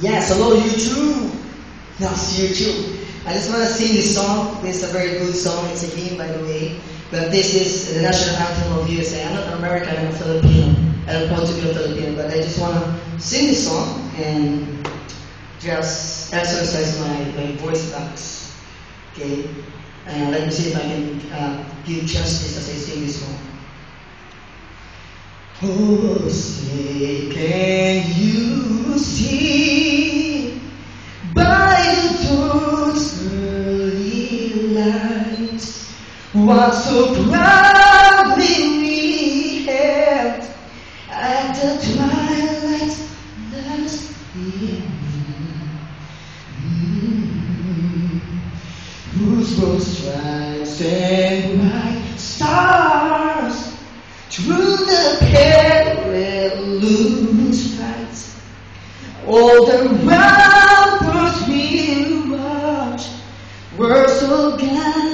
Yes, hello YouTube. That's YouTube. I just want to sing this song. This is a very good song. It's a hymn, by the way. But this is the national anthem of USA. I'm not American, I'm a Filipino. I'm proud to be a Filipino, but I just want to sing this song and just exercise my voice box. Okay? And let me see if I can give justice as I sing this song. Oh, say, can you see by the dawn's early light what so proudly we hailed at the twilight's last evening, whose broad stripes and bright stars through the perilous fights, all the ramparts we watched were so glad.